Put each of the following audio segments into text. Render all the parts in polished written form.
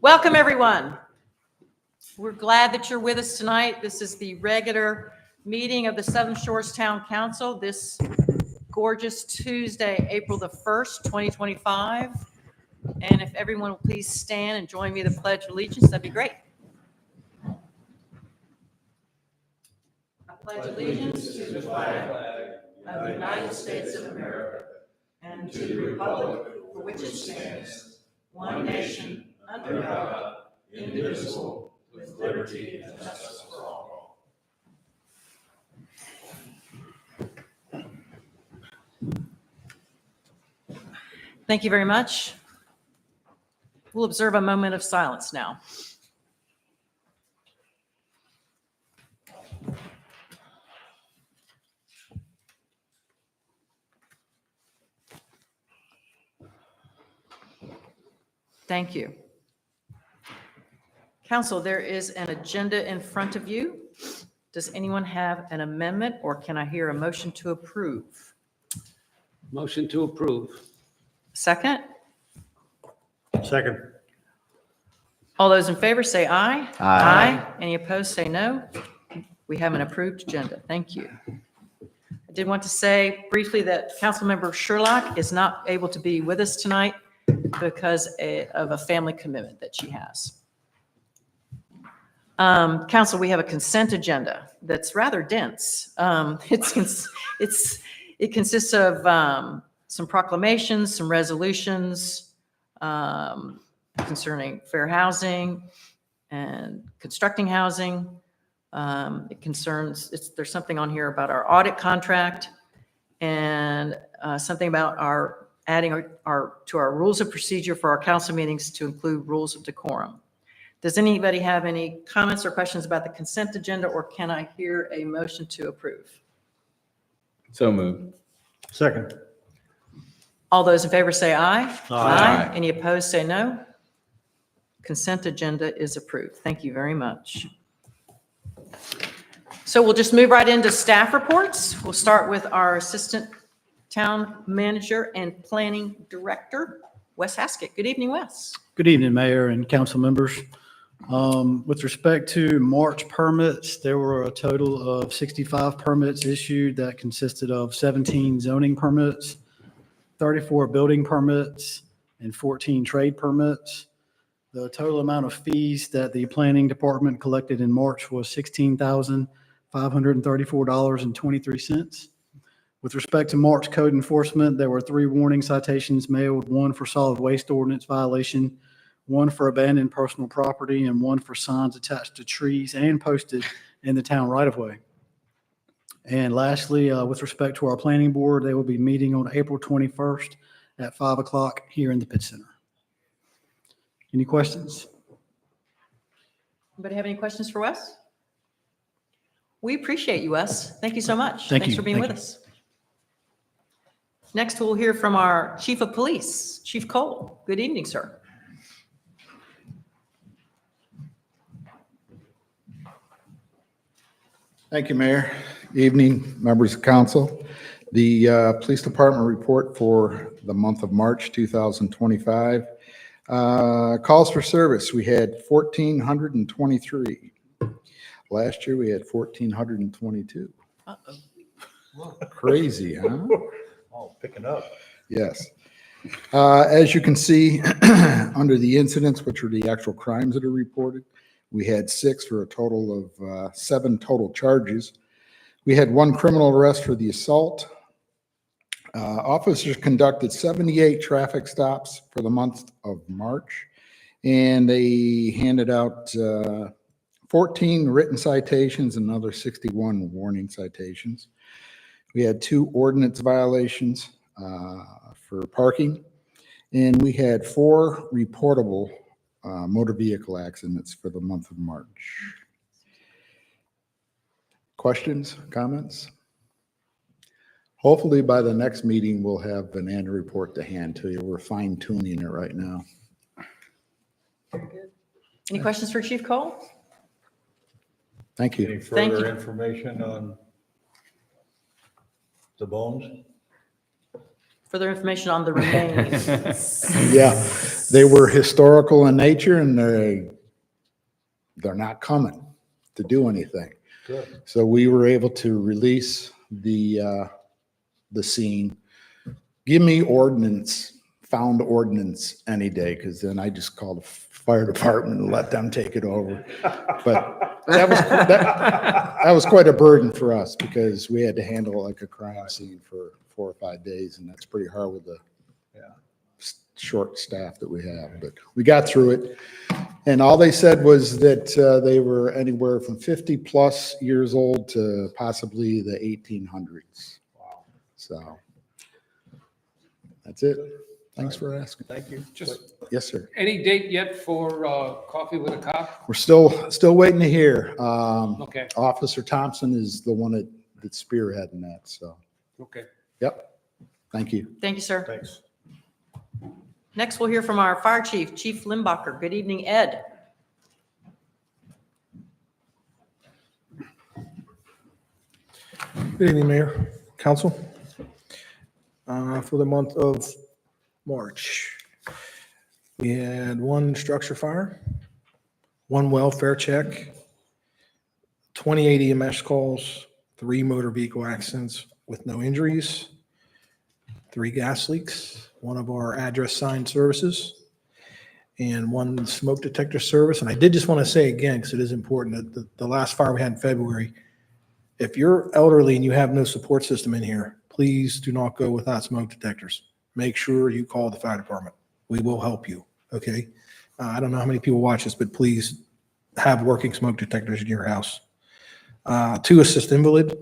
Welcome, everyone. We're glad that you're with us tonight. This is the regular meeting of the Southern Shores Town Council this gorgeous Tuesday, April the 1st, 2025. And if everyone will please stand and join me in the Pledge of Allegiance, that'd be great. I pledge allegiance to the flag of the United States of America and to the republic for which it stands, one nation, under God, indivisible, with liberty and justice for all. Thank you very much. We'll observe a moment of silence now. Thank you. Council, there is an agenda in front of you. Does anyone have an amendment, or can I hear a motion to approve? Motion to approve. Second? Second. All those in favor say aye. Aye. Any opposed, say no. We have an approved agenda. Thank you. I did want to say briefly that Councilmember Sherlock is not able to be with us tonight because of a family commitment that she has. Council, we have a consent agenda that's rather dense. It consists of some proclamations, some resolutions concerning fair housing and constructing housing. There's something on here about our audit contract and something about adding to our rules of procedure for our council meetings to include rules of decorum. Does anybody have any comments or questions about the consent agenda, or can I hear a motion to approve? So moved. Second. All those in favor say aye. Aye. Any opposed, say no. Consent agenda is approved. Thank you very much. So we'll just move right into staff reports. We'll start with our Assistant Town Manager and Planning Director, Wes Haskett. Good evening, Wes. Good evening, Mayor and council members. With respect to March permits, there were a total of 65 permits issued that consisted of 17 zoning permits, 34 building permits, and 14 trade permits. The total amount of fees that the planning department collected in March was $16,534.23. With respect to March code enforcement, there were 3 warning citations mailed, 1 for solid waste ordinance violation, 1 for abandoned personal property, and 1 for signs attached to trees and posted in the town right-of-way. And lastly, with respect to our planning board, they will be meeting on April 21st at 5 o'clock here in the Pitt Center. Any questions? Anybody have any questions for Wes? We appreciate you, Wes. Thank you so much. Thank Thanks you. for being Thank with you. us. Next, we'll hear from our Chief of Police, Chief Cole. Good evening, sir. Thank you, Mayor. Evening, members of council. The police department report for the month of March 2025. Calls for service, we had 1,423. Last year, we had 1,422. Uh-oh. Crazy, huh? Oh, picking up. Yes. As you can see, under the incidents, which are the actual crimes that are reported, we had 6 for a total of 7 total charges. We had 1 criminal arrest for the assault. Officers conducted 78 traffic stops for the month of March, and they handed out 14 written citations and another 61 warning citations. We had 2 ordinance violations for parking, and we had 4 reportable motor vehicle accidents for the month of March. Questions, comments? Hopefully by the next meeting, we'll have an annual report to hand to you. We're fine tuning it right now. Very good. Any questions for Chief Cole? Thank you. Any Thank further you. information on the bones? further information on the remains. Yeah, they were historical in nature and they're not coming to do anything. Good. So we were able to release the scene. Give me found ordnance any day, because then I just call the fire department and let them take it over. But that was quite a burden for us, because we had to handle like a crime scene for 4 or 5 days, and that's pretty hard with the short staff that we have. But we got through it. And all they said was that they were anywhere from 50 plus years old to possibly the 1800s. Wow. So that's it. Thanks for asking. Thank you. Just Yes, sir. any date yet for Coffee with a Cop? We're still waiting to hear. Okay, Officer Thompson is the one that's spearheading that. So, okay. yep. Thank you. Thank you, sir. Thanks. Next, we'll hear from our fire chief, Chief Limbacher. Good evening, Ed. Good evening, Mayor, Council. For the month of March, we had 1 structure fire, 1 welfare check, 28 EMS calls, 3 motor vehicle accidents with no injuries, 3 gas leaks, 1 of our address sign services, and 1 smoke detector service. And I did just want to say again, because it is important, that the last fire we had in February, if you're elderly and you have no support system in here, please do not go without smoke detectors. Make sure you call the fire department. We will help you, okay? I don't know how many people watch this, but please have working smoke detectors in your house. 2 assist invalid,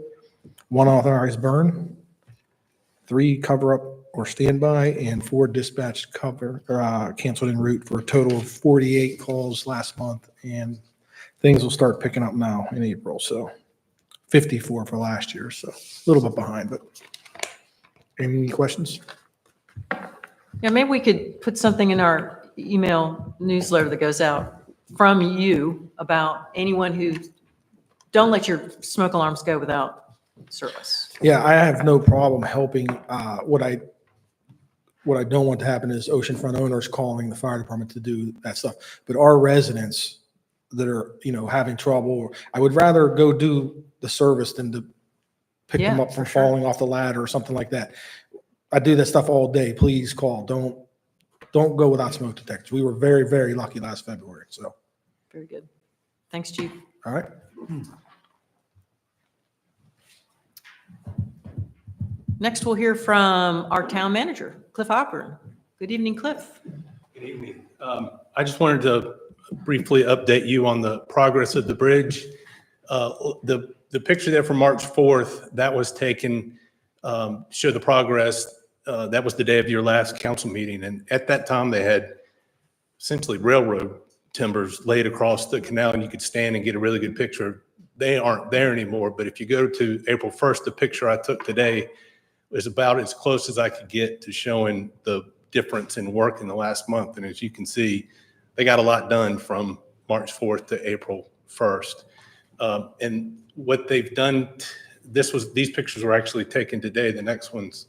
1 authorized burn, 3 cover up or standby, and 4 dispatched canceled en route, for a total of 48 calls last month. And things will start picking up now in April, so 54 for last year, so a little bit behind. But any questions? Yeah, maybe we could put something in our email newsletter that goes out from you about anyone who, don't let your smoke alarms go without service. Yeah, I have no problem helping. What I don't want to happen is oceanfront owners calling the fire department to do that stuff. But our residents that are, having trouble, I would rather go do the service than to pick them Yeah, up from for sure. falling off the ladder or something like that. I do that stuff all day. Please call. Don't go without smoke detectors. We were very, very lucky last February. So, Very good. Thanks, Chief. all right. Next, we'll hear from our town manager, Cliff Opern. Good evening, Cliff. Good evening. I just wanted to briefly update you on the progress of the bridge. The picture there from March 4th, that was taken, show the progress. That was the day of your last council meeting. And at that time, they had essentially railroad timbers laid across the canal, and you could stand and get a really good picture. They aren't there anymore, but if you go to April 1st, the picture I took today was about as close as I could get to showing the difference in work in the last month. And as you can see, they got a lot done from March 4th to April 1st. And what they've done, these pictures were actually taken today. The next ones,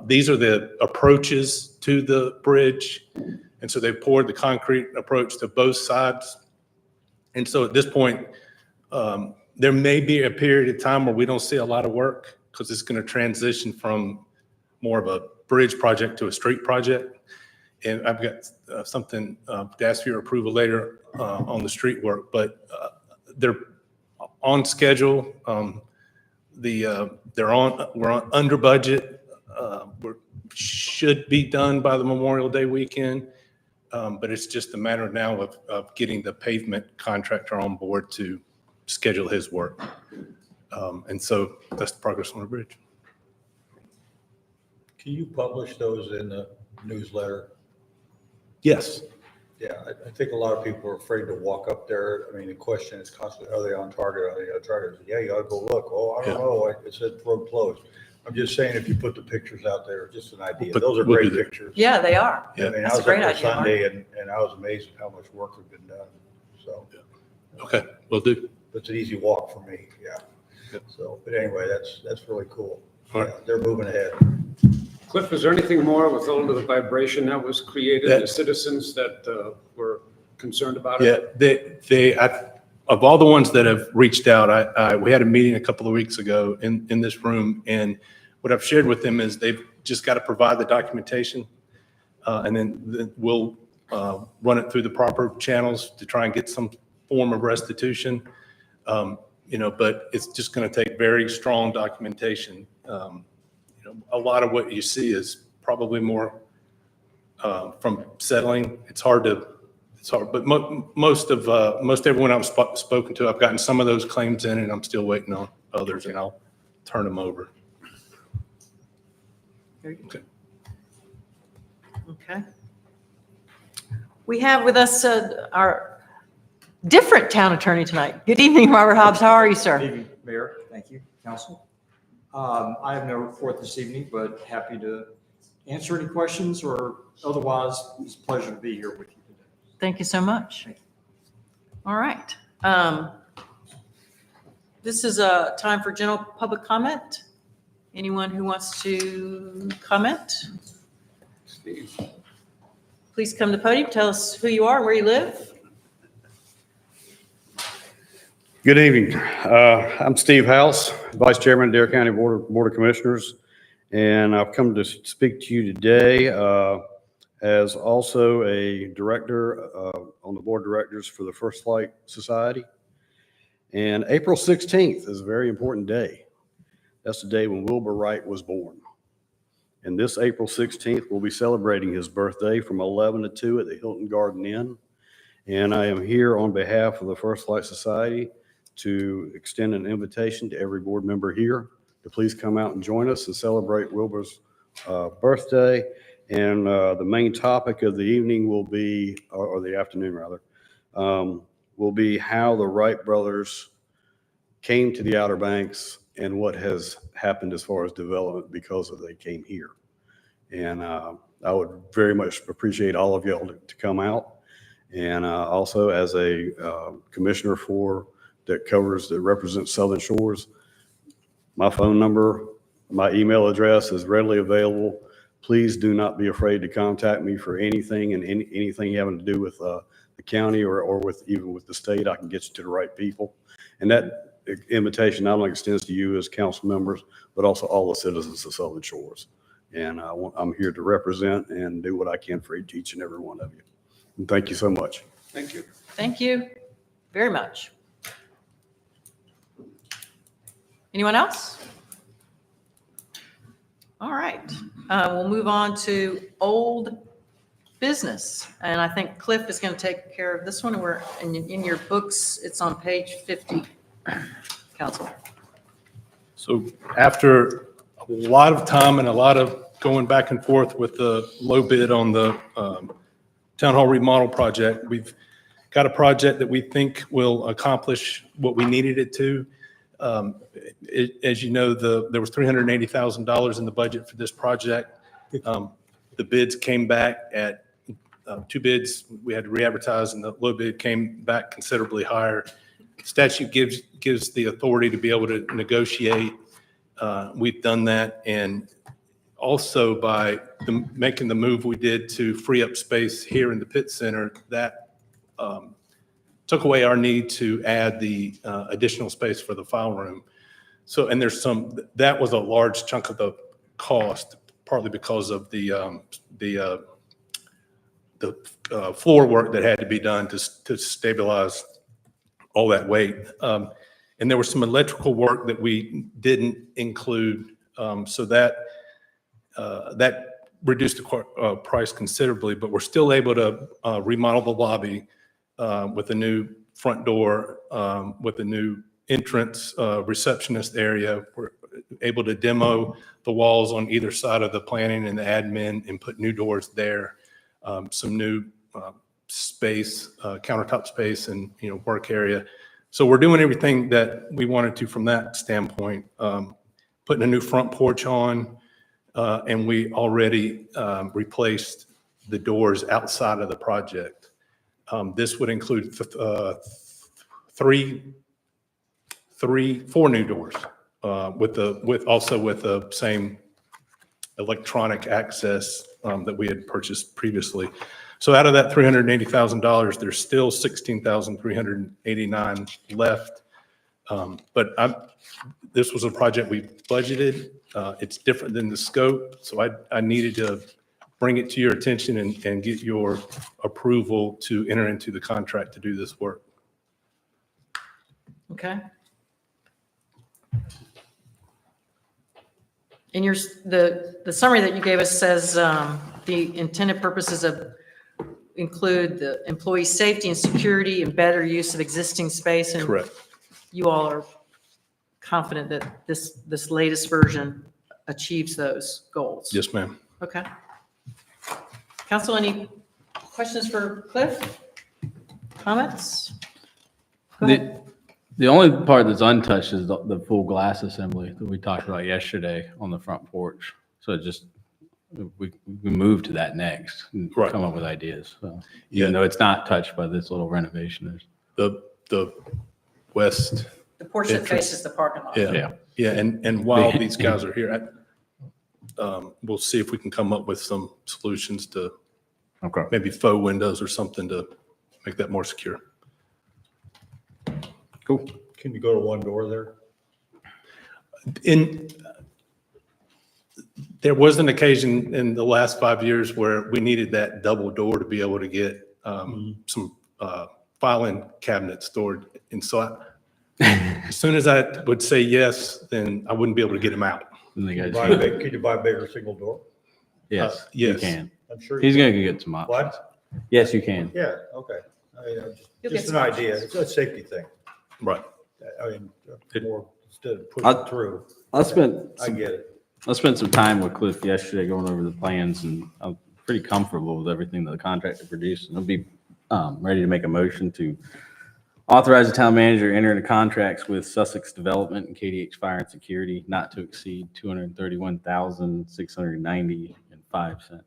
these are the approaches to the bridge. And so they poured the concrete approach to both sides. And so at this point, there may be a period of time where we don't see a lot of work, because it's going to transition from more of a bridge project to a street project. And I've got something to ask for your approval later on the street work, but they're on schedule. We're under budget. We should be done by the Memorial Day weekend, but it's just a matter now of getting the pavement contractor on board to schedule his work. And so that's the progress on the bridge. Can you publish those in the newsletter? Yes. Yeah, I think a lot of people are afraid to walk up there. I mean, the question is constantly, are they on target? Are they on target? Yeah, you ought to go look. Oh, I don't know. It said road closed. I'm just saying, if you put the pictures out there, just an idea. Those are We'll great do that. pictures. Yeah, they are. Yeah. I mean, I That's a was up great there idea, Mark. Sunday and I was amazed at how much work had been done. So Okay, will do. it's an easy walk for me. Yeah. Yep. So, but anyway, that's really cool. All right. Yeah, they're moving ahead. Cliff, is there anything more with all of the vibration that was created, That- the citizens that were concerned about Yeah, it? of all the ones that have reached out, we had a meeting a couple of weeks ago in this room, and what I've shared with them is they've just got to provide the documentation, and then we'll run it through the proper channels to try and get some form of restitution. But it's just going to take very strong documentation. A lot of what you see is probably more from settling. It's hard, but most everyone I've spoken to, I've gotten some of those claims in, and I'm still waiting on others, and I'll turn them over. Okay. Okay. We have with us our different town attorney tonight. Good evening, Robert Hobbs. How are you, sir? Good evening, Mayor. Thank you, Council. I have no report this evening, but happy to answer any questions or otherwise, it's a pleasure to be here with you today. Thank you so much. All right. This is a time for general public comment. Anyone who wants to comment, Steve? please come to the podium. Tell us who you are and where you live. Good evening. I'm Steve House, Vice Chairman of Dare County Board of Commissioners, and I've come to speak to you today as also a director on the board of directors for the First Flight Society. And April 16th is a very important day. That's the day when Wilbur Wright was born. And this April 16th, we'll be celebrating his birthday from 11 to 2 at the Hilton Garden Inn. And I am here on behalf of the First Flight Society to extend an invitation to every board member here to please come out and join us and celebrate Wilbur's birthday. And the main topic of the evening will be, or the afternoon rather, will be how the Wright brothers came to the Outer Banks and what has happened as far as development because of they came here. And I would very much appreciate all of y'all to come out. And also as a commissioner that represents Southern Shores, my phone number, my email address is readily available. Please do not be afraid to contact me for anything and anything having to do with the county or even with the state. I can get you to the right people. And that invitation not only extends to you as council members, but also all the citizens of Southern Shores. And I'm here to represent and do what I can for each and every one of you. And thank you so much. Thank you. Thank you very much. Anyone else? All right. We'll move on to old business. And I think Cliff is going to take care of this one. We're in your books. It's on page 50, Council. So after a lot of time and a lot of going back and forth with the low bid on the town hall remodel project, we've got a project that we think will accomplish what we needed it to. As you know, there was $380,000 in the budget for this project. The bids came back at two bids. We had to re-advertise, and the low bid came back considerably higher. Statute gives the authority to be able to negotiate. We've done that, and also by making the move we did to free up space here in the Pitt Center, that took away our need to add the additional space for the file room. So, and that was a large chunk of the cost, partly because of the floor work that had to be done to stabilize all that weight. And there was some electrical work that we didn't include, so that reduced the price considerably, but we're still able to remodel the lobby with a new front door, with a new entrance, receptionist area. We're able to demo the walls on either side of the planning and the admin and put new doors there. Some new space, countertop space and, work area. So we're doing everything that we wanted to from that standpoint. Putting a new front porch on, and we already replaced the doors outside of the project. This would include four new doors with the same electronic access that we had purchased previously. So out of that $380,000, there's still $16,389 left. But this was a project we budgeted. It's different than the scope, so I needed to bring it to your attention and get your approval to enter into the contract to do this work. Okay. In your, the summary that you gave us says, the intended purposes include the employee safety and security and better use of existing space. And Correct. you all are confident that this latest version achieves those goals? Yes, ma'am. Okay. Council, any questions for Cliff? Comments? Go ahead. The only part that's untouched is the full glass assembly that we talked about yesterday on the front porch. So it just, we move to that next and Right. come up with ideas. So Yeah. even though it's not touched by this little renovation, there's, The west, The portion that Entrance. faces the parking lot. yeah. Yeah, and while these guys are here, we'll see if we can come up with some solutions to okay. maybe faux windows or something to make that more secure. Cool. Can you go to one door there? There was an occasion in the last 5 years where we needed that double door to be able to get some filing cabinets stored. And so as soon as I would say yes, then I wouldn't be able to get them out. And the guys, Could you buy a bigger single door? yes, you yes. can. I'm sure. He's you going to get some options. What? Yes, you can. Yeah, okay. You'll Just get an some idea. options. It's a safety thing. Right. I mean, more, instead of pushing through. I spent I get it. I spent some time with Cliff yesterday going over the plans, and I'm pretty comfortable with everything that the contractor produced. And I'll be ready to make a motion to authorize the town manager to enter into contracts with Sussex Development and KDH Fire and Security not to exceed $231,690.05.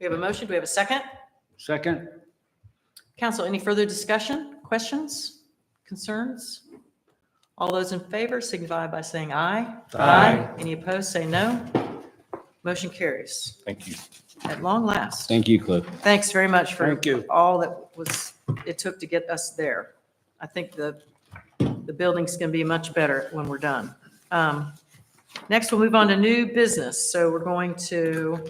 We have a motion. Do we have a second? Second? Council, any further discussion, questions, concerns? All those in favor signify by saying aye. Aye. Any opposed, say no. Motion carries Thank you. at long last. Thank you, Cliff. Thanks very much for Thank you. all that it took to get us there. I think the building's going to be much better when we're done. Next, we'll move on to new business. So we're going to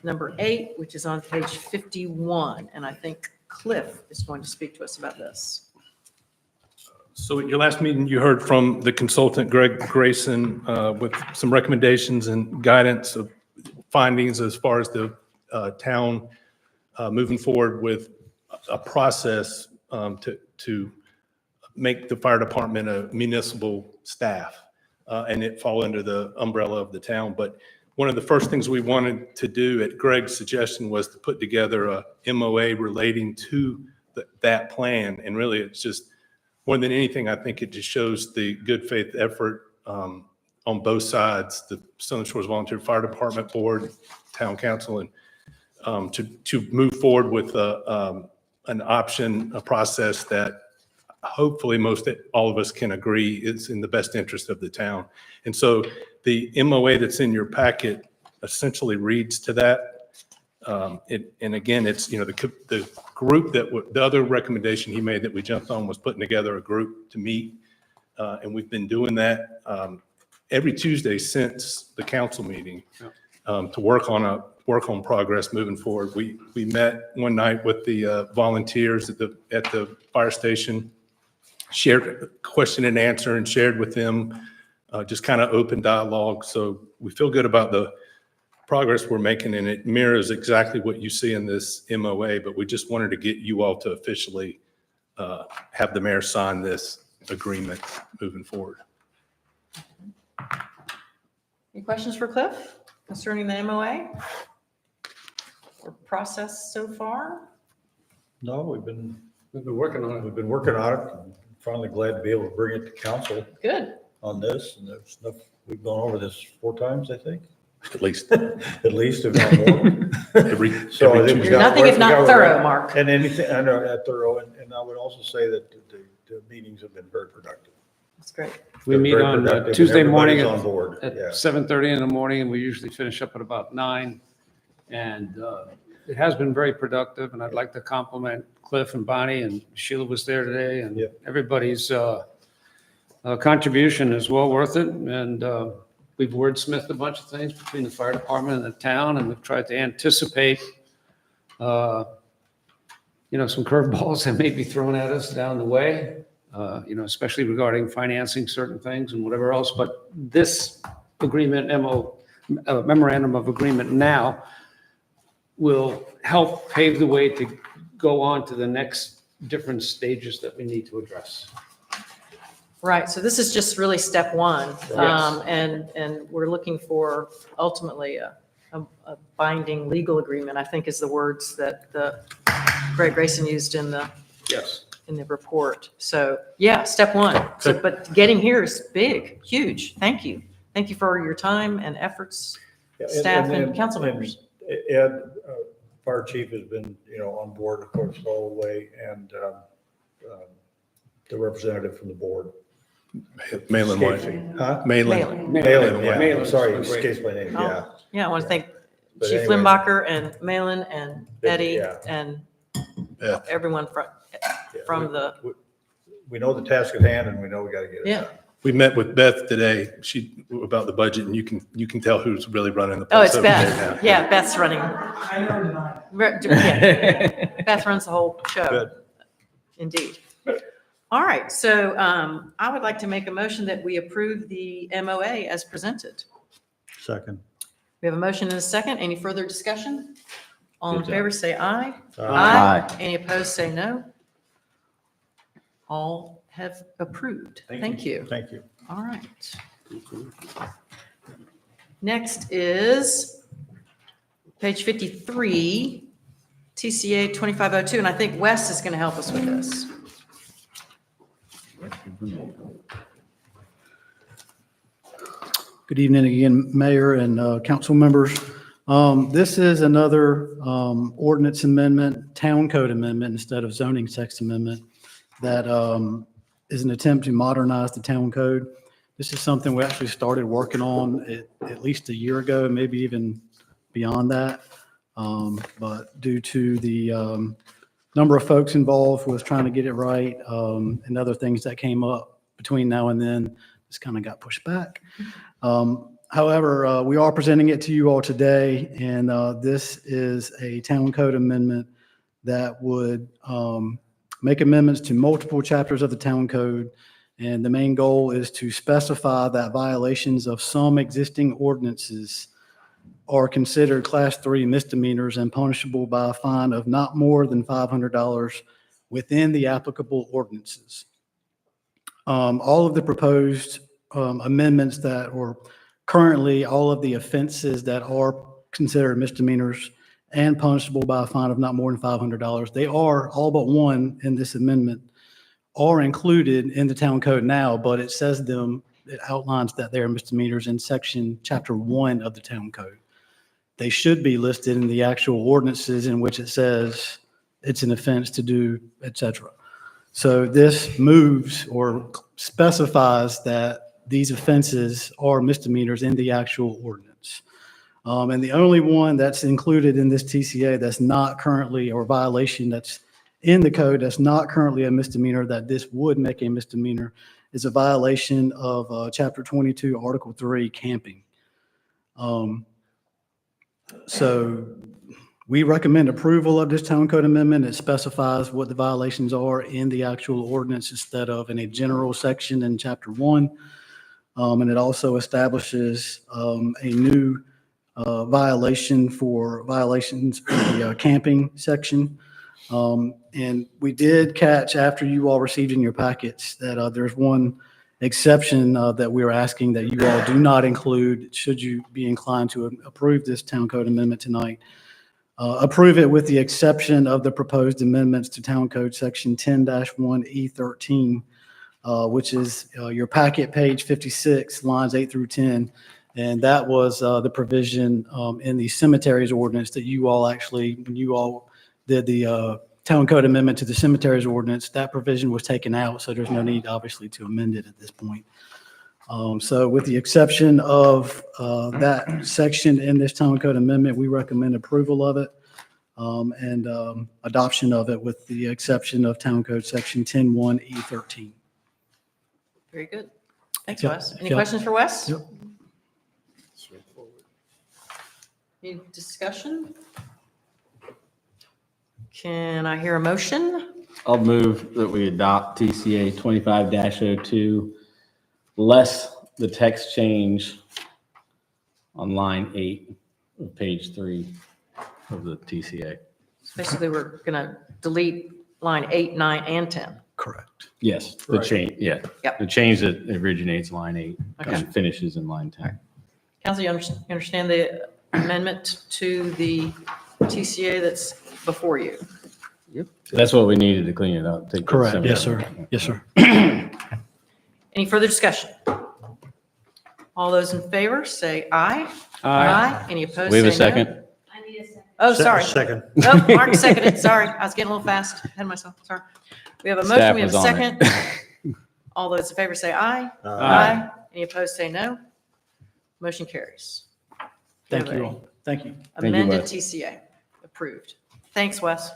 number 8, which is on page 51. And I think Cliff is going to speak to us about this. So at your last meeting, you heard from the consultant, Greg Grayson, with some recommendations and guidance of findings as far as the town moving forward with a process to make the fire department a municipal staff, and it fall under the umbrella of the town. But one of the first things we wanted to do at Greg's suggestion was to put together a MOA relating to that plan. And really, it's just more than anything, I think it just shows the good faith effort on both sides, the Southern Shores Volunteer Fire Department Board, Town Council, and to move forward with an option, a process that hopefully all of us can agree is in the best interest of the town. And so the MOA that's in your packet essentially reads to that. And again, it's, the group the other recommendation he made that we jumped on was putting together a group to meet. And we've been doing that every Tuesday since the council meeting to work on progress moving forward. We met one night with the volunteers at the fire station, shared question and answer, and shared with them just kind of open dialogue. So we feel good about the progress we're making, and it mirrors exactly what you see in this MOA, but we just wanted to get you all to officially have the mayor sign this agreement moving forward. Any questions for Cliff concerning the MOA or process so far? No, we've been working on it. We've been working on it. I'm finally glad to be able to bring it to council Good. on this. And there's enough, we've gone over this 4 times, I think, At least at least, if not more. every So I think Tuesday. we You're got- nothing if we not got- thorough, Mark. And anything, I know, thorough, and I would also say that the meetings have been very productive. That's great. We meet Very on productive, and Tuesday morning everybody's on board. at Yeah. 7:30 in the morning, and we usually finish up at about 9. And it has been very productive, and I'd like to compliment Cliff and Bonnie, and Sheila was there today, and Yeah. everybody's contribution is well worth it. And we've wordsmithed a bunch of things between the fire department and the town, and we've tried to anticipate, some curveballs that may be thrown at us down the way, especially regarding financing certain things and whatever else. But this agreement, memorandum of agreement now will help pave the way to go on to the next different stages that we need to address. Right, so this is just really step one. Yes. And we're looking for ultimately a binding legal agreement, I think is the words that Greg Grayson used in the Yes. report. So, yeah, step one. So, but getting here is big, huge. Thank you. Thank you for your time and efforts, Yeah, staff and then- council members. Ed, fire chief has been, on board, of course, all the way, and the representative from the board. Malin Escapes White. me. Huh? Malin. Malin, yeah, Malin's sorry, been great. escapes my name, Oh, yeah. Yeah, I want to thank But Chief anyway. Limbacher and Malin and Eddie Yeah. and Beth. everyone Yeah, from the, We know the task at hand, and we know we gotta get it yeah. done. We met with Beth today, about the budget, and you can tell who's really running the Oh, place it's over there Beth. now. Yeah, Beth's running. Yeah. Beth runs the whole show. Good. Indeed. All right, so I would like to make a motion that we approve the MOA as presented. Second. We have a motion and a second. Any further discussion? All in Good job. favor, say aye. Aye. Any opposed, say no. All have approved. Thank you. Thank you. All right. Next is page 53, TCA 2502, and I think Wes is going to help us with this. Good evening again, Mayor and council members. This is another ordinance amendment, town code amendment instead of zoning text amendment that is an attempt to modernize the town code. This is something we actually started working on at least a year ago, maybe even beyond that. But due to the number of folks involved with trying to get it right and other things that came up between now and then, this kind of got pushed back. However, we are presenting it to you all today, and this is a town code amendment that would make amendments to multiple chapters of the town code. And the main goal is to specify that violations of some existing ordinances are considered Class 3 misdemeanors and punishable by a fine of not more than $500 within the applicable ordinances. All of the proposed amendments that, or currently all of the offenses that are considered misdemeanors and punishable by a fine of not more than $500, they are, all but one in this amendment, are included in the town code now, but it says them, it outlines that they are misdemeanors in chapter 1 of the town code. They should be listed in the actual ordinances in which it says it's an offense to do, et cetera. So this moves or specifies that these offenses are misdemeanors in the actual ordinance. And the only one that's included in this TCA that's not currently, or violation that's in the code that's not currently a misdemeanor, that this would make a misdemeanor, is a violation of Chapter 22, Article 3, camping. So we recommend approval of this town code amendment. It specifies what the violations are in the actual ordinance instead of in a general section in Chapter 1. And it also establishes a new violation for violations in the camping section. And we did catch, after you all received in your packets, that there's one exception that we're asking that you all do not include, should you be inclined to approve this town code amendment tonight. Approve it with the exception of the proposed amendments to Town Code Section 10-1E13, which is your packet, page 56, lines 8 through 10. And that was the provision in the cemeteries ordinance that you all actually, when you all did the town code amendment to the cemeteries ordinance. That provision was taken out, so there's no need, obviously, to amend it at this point. So with the exception of that section in this town code amendment, we recommend approval of it and adoption of it with the exception of town code section 10-1E13. Very good. Thanks, Yep, Wes. Any yep. questions for Wes? Yep. Any discussion? Can I hear a motion? I'll move that we adopt TCA 25-02, less the text change on line 8 of page 3 of the TCA. Basically, we're going to delete line 8, 9, and 10. Correct. Yes, the change, yeah. Yep. The change that originates line 8 Okay. and finishes in line 10. Council, you understand the amendment to the TCA that's before you? That's what we needed to clean it up. take the Correct. cemetery. Yes, sir. Yes, sir. Any further discussion? All those in favor, say aye. Any opposed, We have a say no. second? Oh, sorry. Second. Oh, Mark seconded. Sorry, I was getting a little fast ahead of myself. Sorry. We have a motion, Staff we have a was on it. second. All those in favor say aye. Any opposed, say no. Motion carries. Thank you all. Thank you. you, Amended Wes. TCA, approved. Thanks, Wes.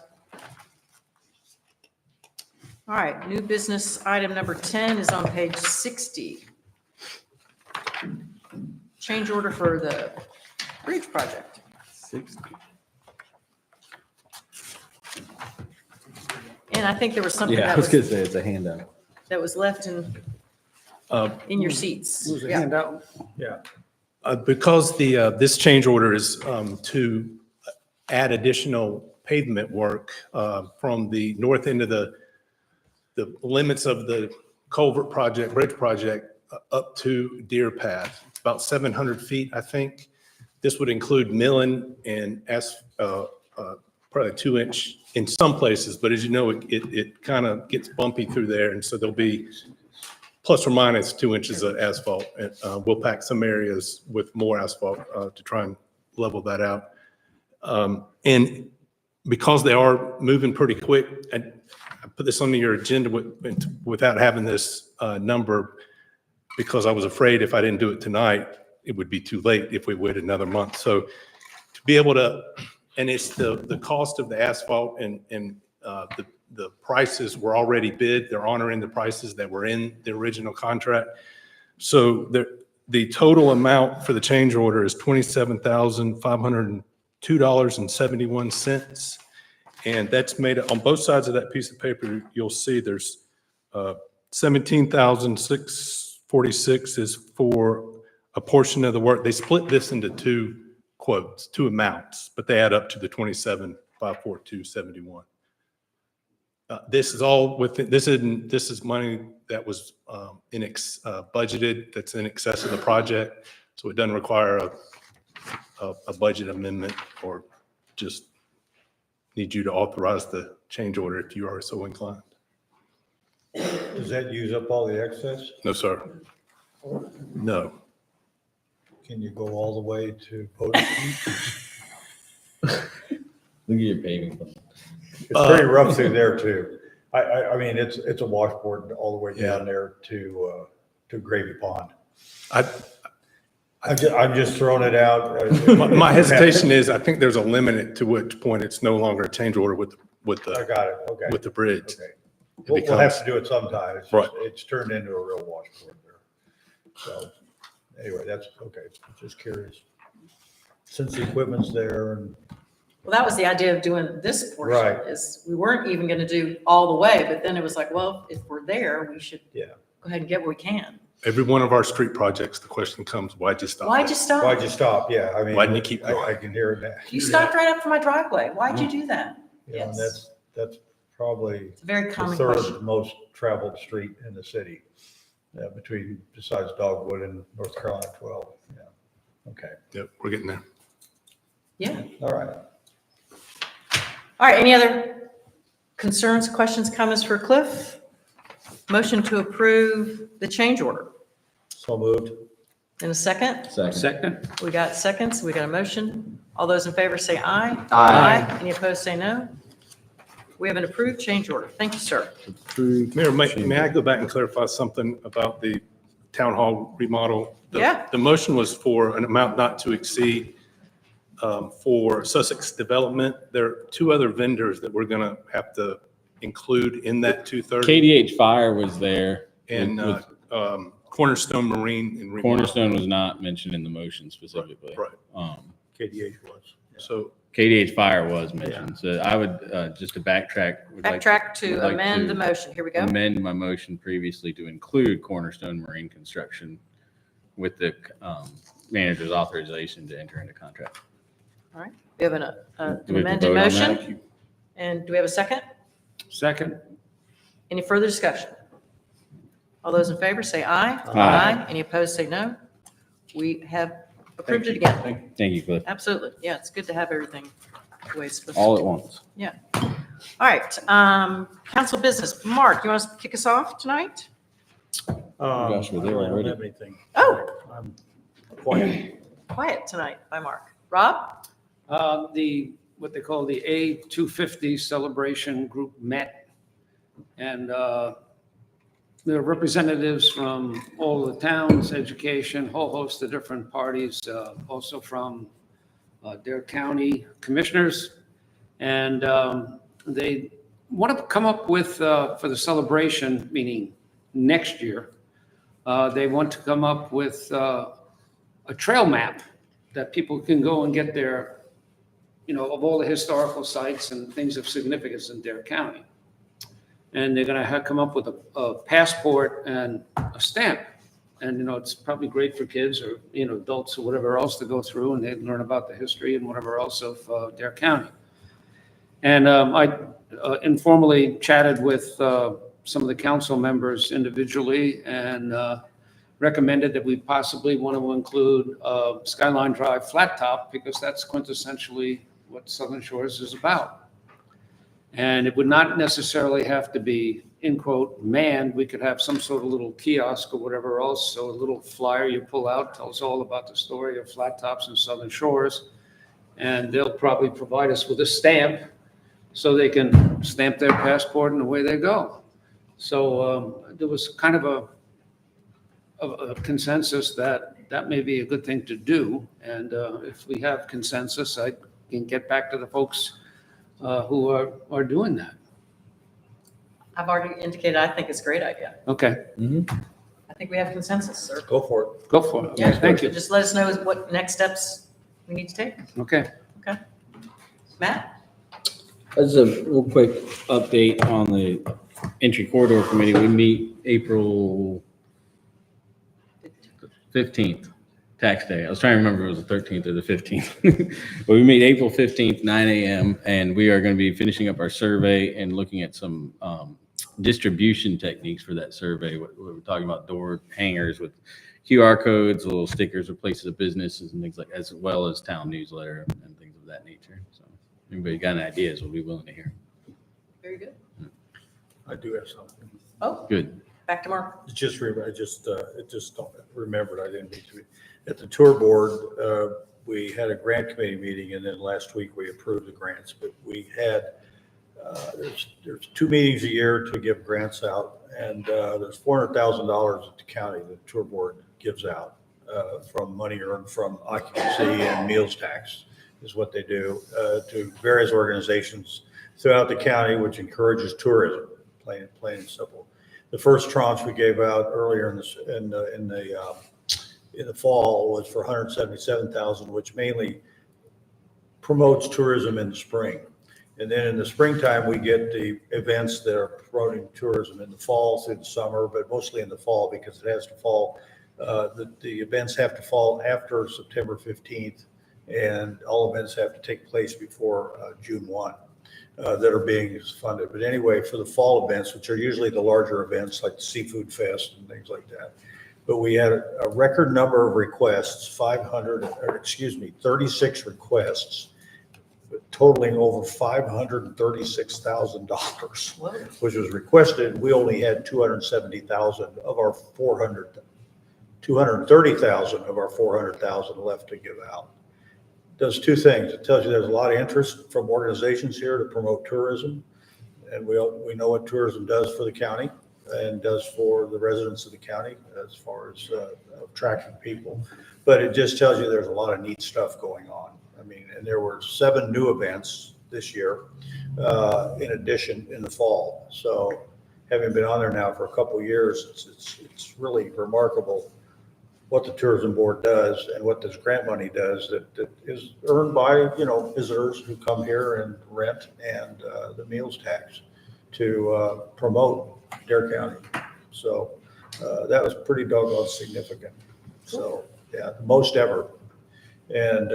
All right, new business item number 10 is on page 60. Change order for the bridge project. And I think there was something Yeah, I that was was, gonna say it's a handout. that was left in your seats. Was a Yeah. handout? Because this change order is to add additional pavement work from the north end of the limits of the culvert project, bridge project, up to Deer Path. It's about 700 feet, I think. This would include milling and probably 2-inch in some places, but as you know, it kind of gets bumpy through there, and so there'll be plus or minus 2 inches of asphalt. And we'll pack some areas with more asphalt to try and level that out. And because they are moving pretty quick, and I put this on your agenda without having this number, because I was afraid if I didn't do it tonight, it would be too late if we waited another month. So to be able to, and it's the cost of the asphalt and the prices were already bid. They're honoring the prices that were in the original contract. So the total amount for the change order is $27,502.71. And that's made on both sides of that piece of paper. You'll see there's $17,646 is for a portion of the work. They split this into two quotes, two amounts, but they add up to the $27,542.71. This is all within, this is money that was budgeted, that's in excess of the project. So it doesn't require a budget amendment, or just need you to authorize the change order if you are so inclined. Does that use up all the excess? No, sir. No. Can you go all the way to Bowden? Look at your paving plan. It's pretty rough through there too. I mean, it's a washboard all the way down there to Gravy Pond. I'm just throwing it out. My hesitation is, I think there's a limit to which point it's no longer a change order with I got it, okay. with the bridge. Okay. It We'll have becomes- to do it sometime. It's Right. It's turned into a real washboard there. So anyway, that's okay. Just curious. Since the equipment's there and Well, that was the idea of doing this portion, Right. is we weren't even going to do all the way, but then it was like, well, if we're there, we should Yeah. go ahead and get what we can. Every one of our street projects, the question comes, why'd you stop? Why'd it? you stop? why'd you stop? Yeah, I mean. Why didn't you keep I going? can hear it now. You stopped right up for my driveway. Why'd you do that? Yeah, and Yes. that's probably It's a very the common third question. most traveled street in the city, besides Dogwood and North Carolina 12. Yeah. Okay, Yep, we're getting there. Yeah. all right. All right, any other concerns, questions, comments for Cliff? Motion to approve the change order. So moved. In a second? Second? We got seconds, we got a motion. All those in favor say aye. Aye. Any opposed, say no. We have an approved change order. Thank you, sir. Mayor, may I go back and clarify something about the town hall remodel? Yeah. The motion was for an amount not to exceed for Sussex Development. There are two other vendors that we're going to have to include in that 230. KDH Fire was there. And with- Cornerstone Marine and remodel. Cornerstone was not mentioned in the motion specifically. Right. KDH was. So KDH Fire was mentioned. So I would, just to backtrack. would like Backtrack would to like amend to the motion. Here we go. Amend my motion previously to include Cornerstone Marine Construction with the manager's authorization to enter into contract. All right. We have an Do we have to amended vote on that? motion. And do we have a second? Second? Any further discussion? All those in favor say aye. Aye. Any opposed, say no. We have approved it again. Thank you, Cliff. Absolutely. Yeah, it's good to have everything the way it's supposed to. All at once. Yeah. All right. Council business. Mark, you want to kick us off tonight? Gosh, we're there I don't already. have anything. Oh. I'm quiet. Quiet tonight by Mark. Rob? What they call the A250 celebration group met. And there are representatives from all the towns, education, whole host of different parties, also from Dare County commissioners. And they want to come up with, for the celebration, meaning next year, they want to come up with a trail map that people can go and get their, of all the historical sites and things of significance in Dare County. And they're going to come up with a passport and a stamp. And, it's probably great for kids or, adults or whatever else to go through and they learn about the history and whatever else of Dare County. And I informally chatted with some of the council members individually and recommended that we possibly want to include Skyline Drive Flat Top because that's quintessentially what Southern Shores is about. And it would not necessarily have to be, in quote, manned. We could have some sort of little kiosk or whatever else. So a little flyer you pull out tells all about the story of flat tops and Southern Shores. And they'll probably provide us with a stamp so they can stamp their passport and away they go. So there was kind of a consensus that may be a good thing to do. And if we have consensus, I can get back to the folks who are doing that. I've already indicated I think it's a great idea. Okay, I think we have consensus, sir. Go for it. go for it. Yeah, Thank you. Just let us know what next steps we need to take. Okay. Matt? As a real quick update on the entry corridor committee, we meet April 15th, tax day. I was trying to remember if it was the 13th or the 15th. But we meet April 15th, 9 a.m. and we are going to be finishing up our survey and looking at some distribution techniques for that survey. We're talking about door hangers with QR codes, little stickers with places of businesses and things like, as well as town newsletter and things of that nature. So anybody got any ideas, we'll be willing to hear. Very good. I do have something. Oh, Good. back to Mark. It just remembered, I didn't mean to. At the tour board, we had a grant committee meeting and then last week we approved the grants, but we had, there's 2 meetings a year to give grants out and there's $400,000 that the county, the tour board gives out from money earned from occupancy and meals tax is what they do to various organizations throughout the county, which encourages tourism, plain and simple. The first tranche we gave out earlier in the fall was for $177,000, which mainly promotes tourism in the spring. And then in the springtime, we get the events that are promoting tourism in the fall through the summer, but mostly in the fall because it has to fall. The events have to fall after September 15th, and all events have to take place before June 1 that are being funded. But anyway, for the fall events, which are usually the larger events like the Seafood Fest and things like that, but we had a record number of requests, 36 requests, totaling over $536,000, which was requested. We only had 270,000 of our 230,000 of our 400,000 left to give out. Does 2 things. It tells you there's a lot of interest from organizations here to promote tourism. and we know what tourism does for the county and does for the residents of the county as far as attracting people. But it just tells you there's a lot of neat stuff going on. I mean, and there were 7 new events this year, in addition in the fall. So having been on there now for a couple of years, it's really remarkable what the tourism board does and what this grant money does that is earned by, visitors who come here and rent and the meals tax to promote Dare County. So that was pretty doggone significant. So, yeah, the most ever. And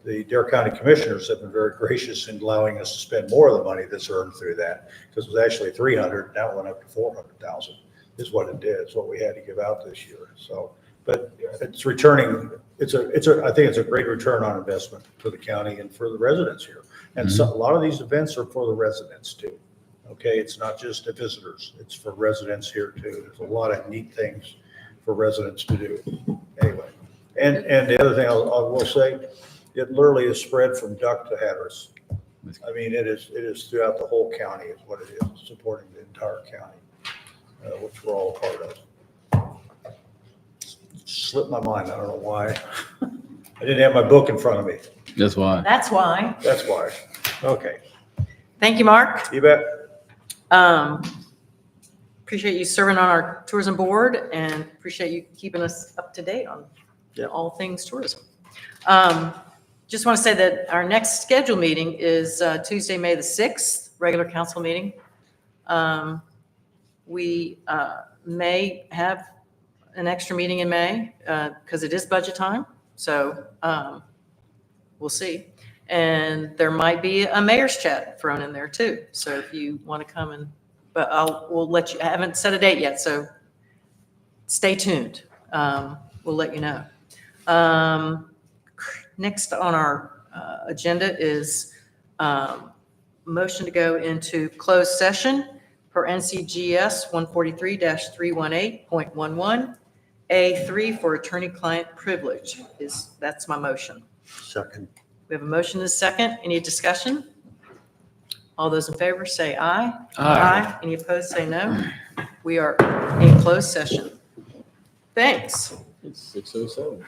the Dare County Commissioners have been very gracious in allowing us to spend more of the money that's earned through that, because it was actually 300, now it went up to 400,000 is what it did. It's what we had to give out this year. So, but it's returning. I think it's a great return on investment for the county and for the residents here. And so a lot of these events are for the residents too. Okay, it's not just the visitors, it's for residents here too. There's a lot of neat things for residents to do. Anyway, and the other thing I will say, it literally is spread from Duck to Hatteras. I mean, it is throughout the whole county is what it is, supporting the entire county, which we're all a part of. Slipped my mind, I don't know why. I didn't have my book in front of me. That's why. That's why. That's why. Okay, Thank you, Mark. you bet. Appreciate you serving on our tourism board and appreciate you keeping us up to date on all things tourism. Just want to say that our next scheduled meeting is Tuesday, May the 6th, regular council meeting. We may have an extra meeting in May because it is budget time. So we'll see. And there might be a mayor's chat thrown in there too. So if you want to come but we'll let you, I haven't set a date yet, so stay tuned. We'll let you know. Next on our agenda is motion to go into closed session per NCGS 143-318.11, A3 for attorney-client privilege. That's my motion. Second. We have a motion and a second. Any discussion? All those in favor say aye. Aye. Any opposed, say no. We are in closed session. Thanks. It's 6:07.